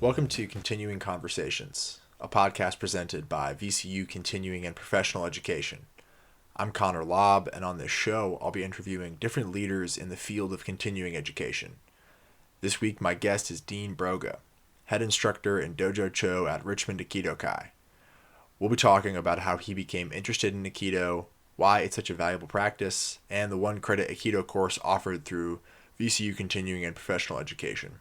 Welcome to Continuing Conversations, a podcast presented by VCU Continuing and Professional Education. I'm Connor Lobb, and on this show, I'll be interviewing different leaders in the field of continuing education. This week, my guest is Dean Broga, head instructor in Dojo Cho at Richmond Aikido Kai. We'll be talking about how he became interested in Aikido, why it's such a valuable practice, and the one-credit Aikido course offered through VCU Continuing and Professional Education.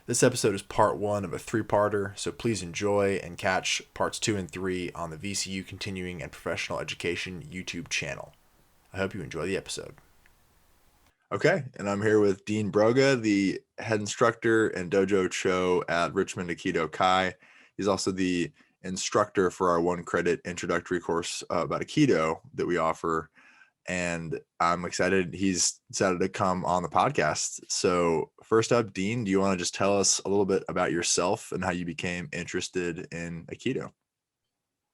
This episode is part one of a three-parter, so please enjoy and catch parts 2 and 3 on the VCU Continuing and Professional Education YouTube channel. I hope you enjoy the episode. Okay, and I'm here with Dean Broga, the head instructor in Dojo Cho at Richmond Aikido Kai. He's also the instructor for our one-credit introductory course about Aikido that we offer. And I'm excited he's decided to come on the podcast. So first up, Dean, do you want to just tell us a little bit about yourself and how you became interested in Aikido?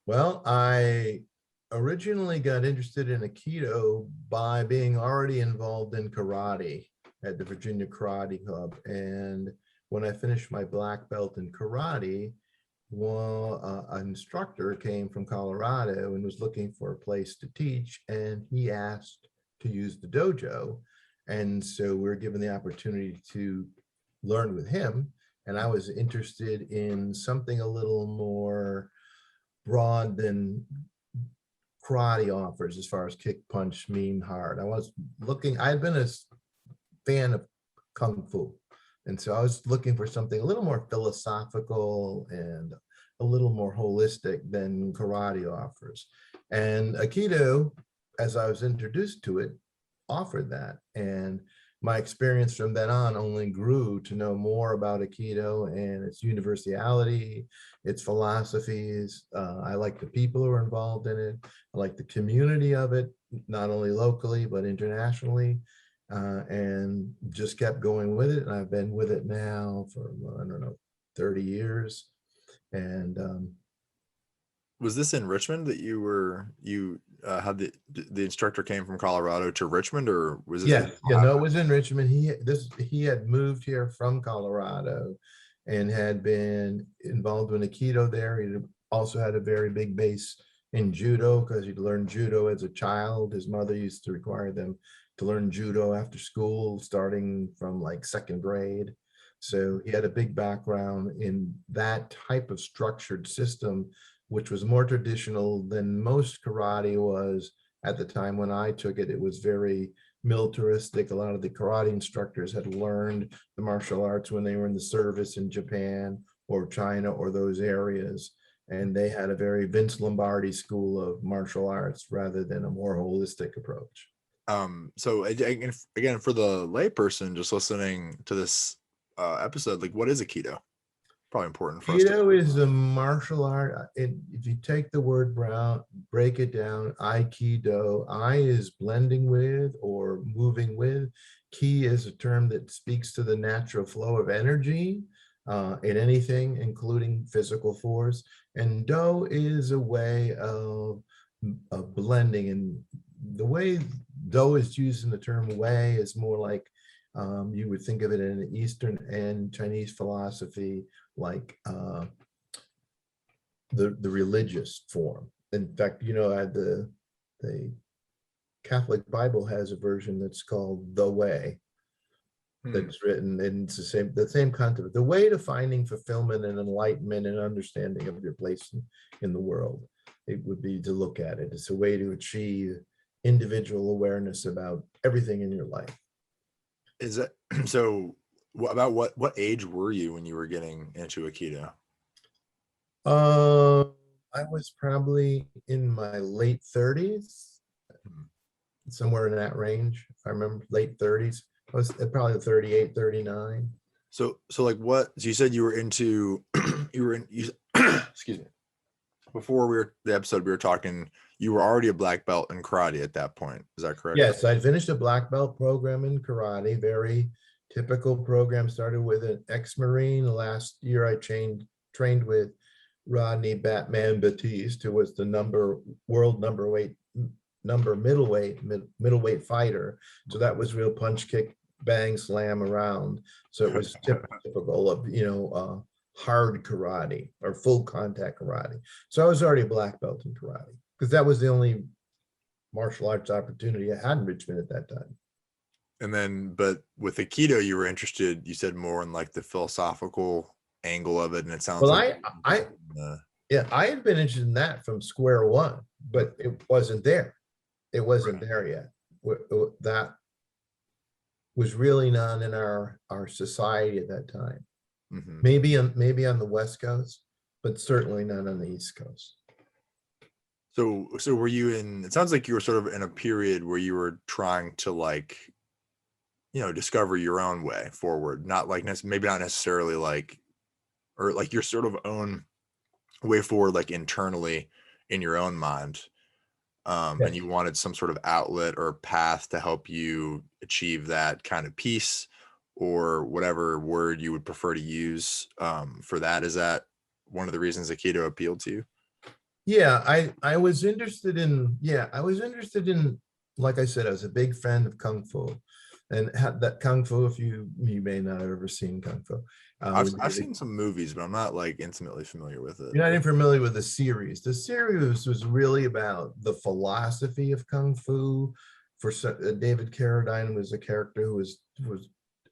Well, I originally got interested in Aikido by being already involved in karate at the Virginia Karate Club. And when I finished my black belt in karate, an instructor came from Colorado and was looking for a place to teach, and he asked to use the dojo. And so we were given the opportunity to learn with him. And I was interested in something a little more broad than karate offers as far as kick, punch, mean, hard. I had been a fan of Kung Fu. And so I was looking for something a little more philosophical and a little more holistic than karate offers. And Aikido, as I was introduced to it, offered that. And my experience from then on only grew to know more about Aikido and its universality, its philosophies. I like the people who are involved in it. I like the community of it, not only locally, but internationally. And just kept going with it. And I've been with it now for, 30 years. And was this in Richmond that you had the instructor came from Colorado to Richmond, or was it? No, it was in Richmond. He had moved here from Colorado and had been involved in Aikido there. He also had a very big base in judo because he'd learned judo as a child. His mother used to require them to learn judo after school, starting from like second grade. So he had a big background in that type of structured system, which was more traditional than most karate was at the time when I took it. It was very militaristic. A lot of the karate instructors had learned the martial arts when they were in the service in Japan or China or those areas. And they had a very Vince Lombardi school of martial arts rather than a more holistic approach. So again, for the layperson just listening to this episode, like, what is Aikido? Probably important for us. Aikido is a martial art. If you take the word brown, break it down, Aikido, I is blending with or moving with. Ki is a term that speaks to the natural flow of energy in anything, including physical force. And Do is a way of blending. And the way Do is used in the term way is more like you would think of it in Eastern and Chinese philosophy, like the religious form. In fact, the Catholic Bible has a version that's called The Way. That's written, and it's the same concept. The way to finding fulfillment and enlightenment and understanding of your place in the world. It would be to look at it. It's a way to achieve individual awareness about everything in your life. Is that so? About what age were you when you were getting into Aikido? I was probably in my late 30s, somewhere in that range. If I remember, late 30s. I was probably 38, 39. So like what? So you said you were into excuse me. Before the episode, we were talking, you were already a black belt in karate at that point. Is that correct? Yes, I finished a black belt program in karate, very typical program. Started with an ex-Marine. Last year I trained with Rodney Batman Batiste, who was the world middleweight fighter. So that was real punch, kick, bang, slam around. So it was typical of, hard karate or full contact karate. So I was already a black belt in karate because that was the only martial arts opportunity I had in Richmond at that time. And then, but with Aikido, you were interested, you said, more in like the philosophical angle of it. And it sounds Well, like, yeah, I had been interested in that from square one, but it wasn't there. It wasn't there yet. That was really not in our society at that time. mm-hmm. Maybe on the West Coast, but certainly not on the East Coast. So were you in, it sounds like you were sort of in a period where you were trying to like, discover your own way forward, not like maybe not necessarily like, or like your sort of own way forward, like internally in your own mind. Yes. And you wanted some sort of outlet or path to help you achieve that kind of peace, or whatever word you would prefer to use for that. Is that one of the reasons Aikido appealed to you? Yeah, I was interested in, like I said, I was a big fan of Kung Fu. And that Kung Fu, if you may not have ever seen Kung Fu. I've seen some movies, but I'm not like intimately familiar with it. You're not even familiar with the series. The series was really about the philosophy of Kung Fu. For David Carradine was a character who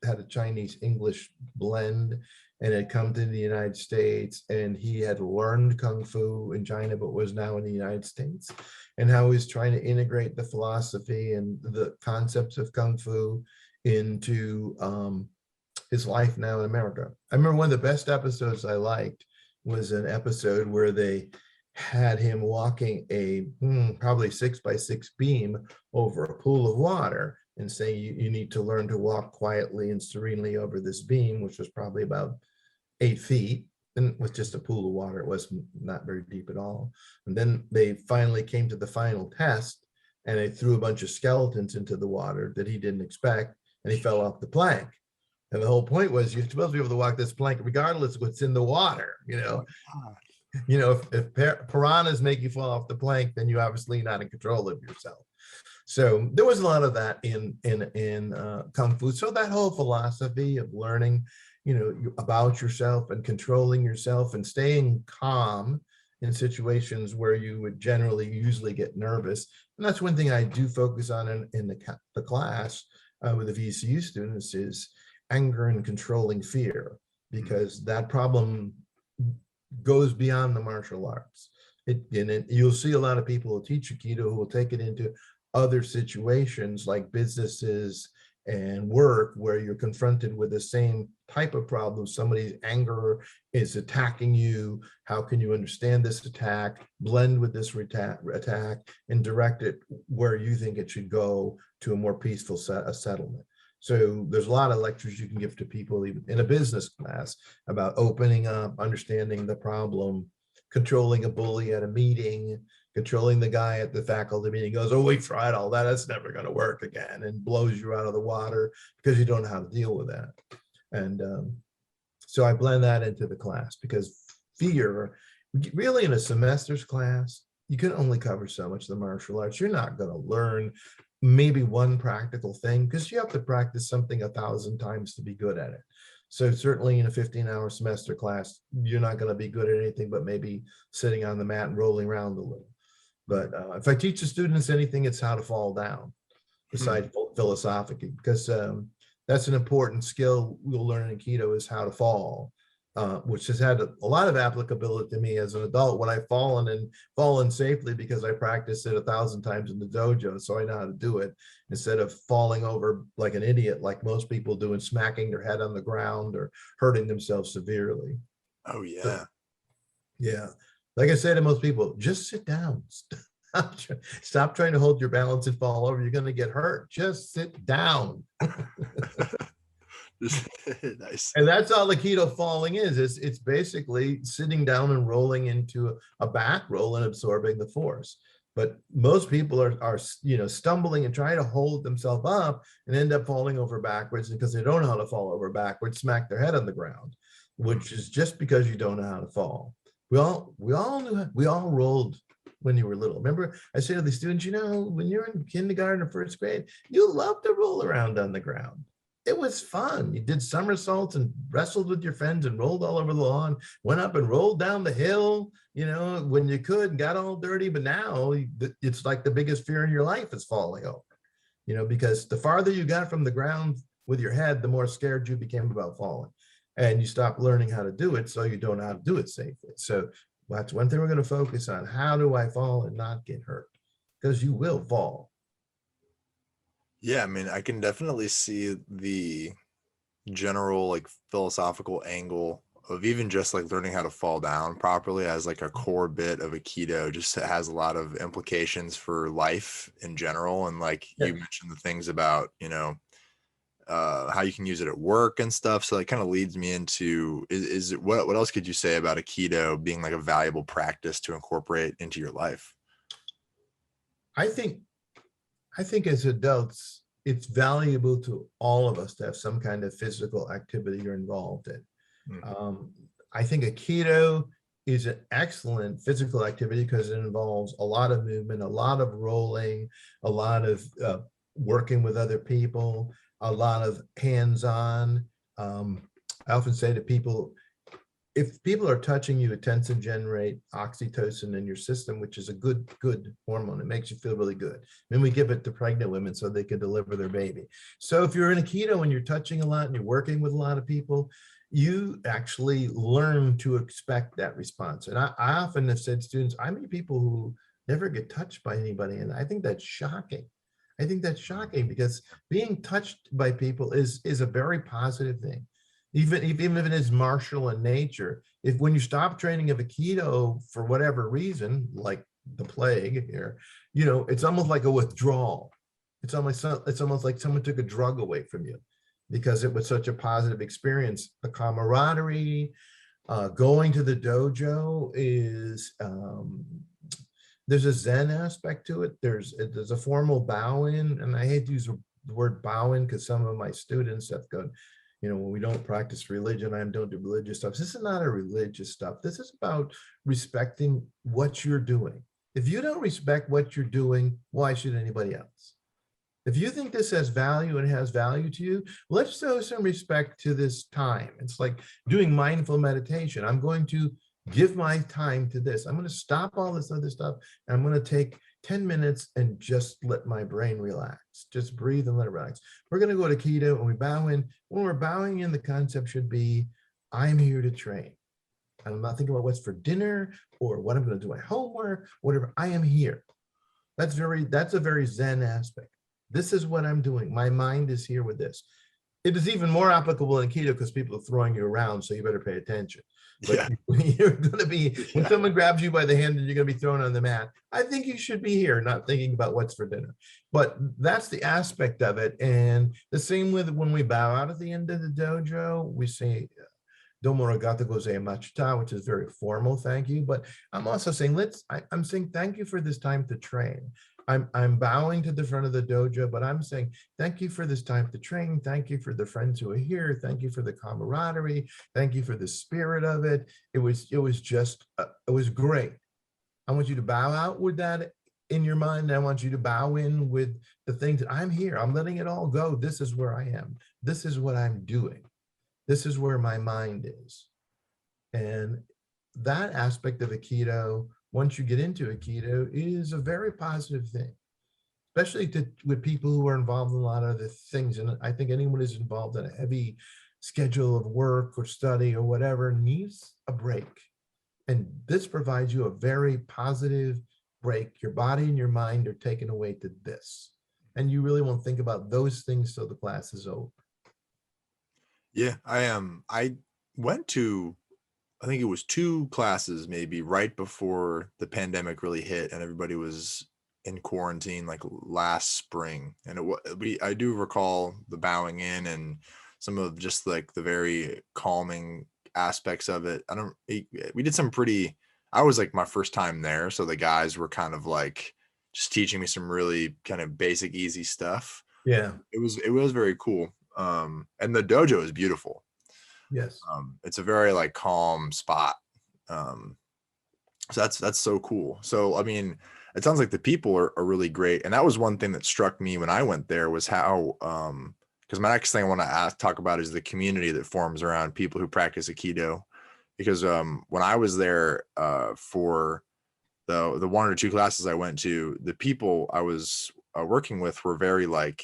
had a Chinese English blend and had come to the United States, and he had learned Kung Fu in China, but was now in the United States, and how he's trying to integrate the philosophy and the concepts of Kung Fu into his life now in America. I remember one of the best episodes I liked was an episode where they had him walking a probably 6x6 beam over a pool of water and saying, you need to learn to walk quietly and serenely over this beam, which was probably about 8 feet, and with just a pool of water. It was not very deep at all. And then they finally came to the final test, and they threw a bunch of skeletons into the water that he didn't expect, and he fell off the plank. And the whole point was, you're supposed to be able to walk this plank regardless of what's in the water. If piranhas make you fall off the plank, then you're obviously not in control of yourself. So there was a lot of that in Kung Fu. So that whole philosophy of learning, about yourself and controlling yourself and staying calm in situations where you would usually get nervous. And that's one thing I do focus on in the class with the VCU students is anger and controlling fear, because that problem goes beyond the martial arts. You'll see a lot of people who teach Aikido who will take it into other situations like businesses and work, where you're confronted with the same type of problem. Somebody's anger is attacking you. How can you understand this attack, blend with this attack, and direct it where you think it should go to a more peaceful settlement? So there's a lot of lectures you can give to people, even in a business class, about opening up, understanding the problem, controlling a bully at a meeting, controlling the guy at the faculty meeting goes, oh, we tried all that, that's never going to work again, and blows you out of the water because you don't know how to deal with that. And so I blend that into the class, because fear, really in a semester's class, you can only cover so much of the martial arts. You're not going to learn maybe one practical thing, because you have to practice something 1,000 times to be good at it. So certainly in a 15-hour semester class, you're not going to be good at anything but maybe sitting on the mat and rolling around a little. But if I teach the students anything, it's how to fall down, besides philosophically, because that's an important skill we'll learn in Aikido, is how to fall, which has had a lot of applicability to me as an adult when I've fallen safely, because I practiced it 1,000 times in the dojo, so I know how to do it, instead of falling over like an idiot, like most people do, and smacking their head on the ground or hurting themselves severely. Oh, yeah. So, yeah. Like I say to most people, just sit down. Stop trying to hold your balance and fall over. You're going to get hurt. Just sit down. Nice. And that's all Aikido falling is. It's basically sitting down and rolling into a back roll and absorbing the force. But most people are stumbling and trying to hold themselves up and end up falling over backwards, because they don't know how to fall over backwards, smack their head on the ground, which is just because you don't know how to fall. We all rolled when you were little. Remember, I say to the students, when you're in kindergarten or first grade, you love to roll around on the ground. it was fun. You did somersaults and wrestled with your friends and rolled all over the lawn, went up and rolled down the hill, when you could, got all dirty. But now it's like the biggest fear in your life is falling over, because the farther you got from the ground with your head, the more scared you became about falling. And you stopped learning how to do it, so you don't know how to do it safely. So that's one thing we're going to focus on. How do I fall and not get hurt? Because you will fall. Yeah, I mean, I can definitely see the general like philosophical angle of even just like learning how to fall down properly as like a core bit of Aikido. Just has a lot of implications for life in general. And like you Yeah. mentioned the things about, how you can use it at work and stuff. So that kind of leads me into is it, what else could you say about Aikido being like a valuable practice to incorporate into your life? I think I think as adults, it's valuable to all of us to have some kind of physical activity you're involved in. Mm. Um, I think Aikido is an excellent physical activity because it involves a lot of movement, a lot of rolling, a lot of working with other people, a lot of hands-on. I often say to people, if people are touching you, it tends to generate oxytocin in your system, which is a good hormone. It makes you feel really good. Then we give it to pregnant women so they can deliver their baby. So if you're in a keto and you're touching a lot and you're working with a lot of people, you actually learn to expect that response. And I often have said to students, I meet people who never get touched by anybody. And I think that's shocking. I think that's shocking because being touched by people is a very positive thing. Even if it is martial in nature, if when you stop training of Aikido for whatever reason, like the plague here, it's almost like a withdrawal. It's almost like someone took a drug away from you because it was such a positive experience. The camaraderie, going to the dojo is there's a Zen aspect to it. There's a formal bow in, and I hate to use the word bow in because some of my students have gone, when we don't practice religion, I don't do religious stuff. This is not a religious stuff. This is about respecting what you're doing. If you don't respect what you're doing, why should anybody else? If you think this has value and has value to you, let's show some respect to this time. It's like doing mindful meditation. I'm going to give my time to this. I'm going to stop all this other stuff. And I'm going to take 10 minutes and just let my brain relax. Just breathe and let it relax. We're going to go to keto and we bow in. When we're bowing in, the concept should be, I'm here to train. I'm not thinking about what's for dinner or what I'm going to do my homework, whatever. I am here. That's a very Zen aspect. This is what I'm doing. My mind is here with this. It is even more applicable in keto because people are throwing you around, so you better pay attention. But Yeah. you're going to be, when someone grabs you by the hand and you're going to be thrown on the mat, I think you should be here, not thinking about what's for dinner. But that's the aspect of it. And the same with when we bow out at the end of the dojo, we say, Domo arigato gozaimasu, which is very formal, thank you. But I'm also saying, I'm saying thank you for this time to train. I'm bowing to the front of the dojo, but I'm saying thank you for this time to train. Thank you for the friends who are here. Thank you for the camaraderie. Thank you for the spirit of it. It was great. I want you to bow out with that in your mind. I want you to bow in with the things that I'm here. I'm letting it all go. This is where I am. This is what I'm doing. This is where my mind is. And that aspect of Aikido, once you get into Aikido, is a very positive thing, especially with people who are involved in a lot of other things. And I think anyone who's involved in a heavy schedule of work or study or whatever needs a break. And this provides you a very positive break. Your body and your mind are taken away to this. And you really won't think about those things till the class is over. Yeah, I am. I went to, I think it was 2 classes maybe right before the pandemic really hit and everybody was in quarantine like last spring. And I do recall the bowing in and some of just like the very calming aspects of it. We did some pretty, I was like my first time there. So the guys were kind of like just teaching me some really kind of basic, easy stuff. Yeah. It was very cool. And the dojo is beautiful. Yes. It's a very like calm spot. So that's so cool. So I mean, it sounds like the people are really great. And that was one thing that struck me when I went there was how, because my next thing I want to talk about is the community that forms around people who practice Aikido. Because when I was there for the 1 or 2 classes I went to, the people I was working with were very like,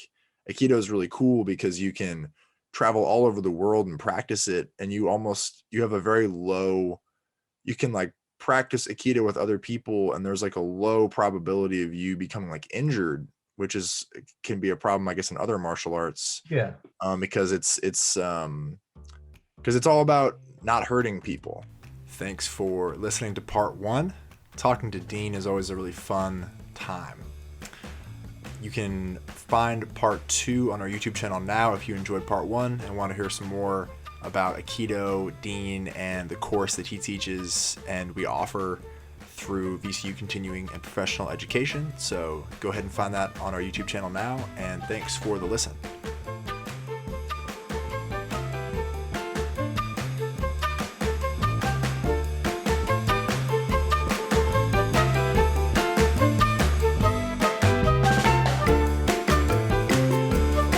Aikido is really cool because you can travel all over the world and practice it, and you have a very low, you can like practice Aikido with other people, and there's like a low probability of you becoming like injured, which can be a problem, I guess, in other martial arts. Yeah. Because it's all about not hurting people. Thanks for listening to part 1. Talking to Dean is always a really fun time. You can find part 2 on our YouTube channel now if you enjoyed part 1 and want to hear some more about Aikido, Dean, and the course that he teaches and we offer through VCU Continuing and Professional Education. So go ahead and find that on our YouTube channel now, and thanks for the listen.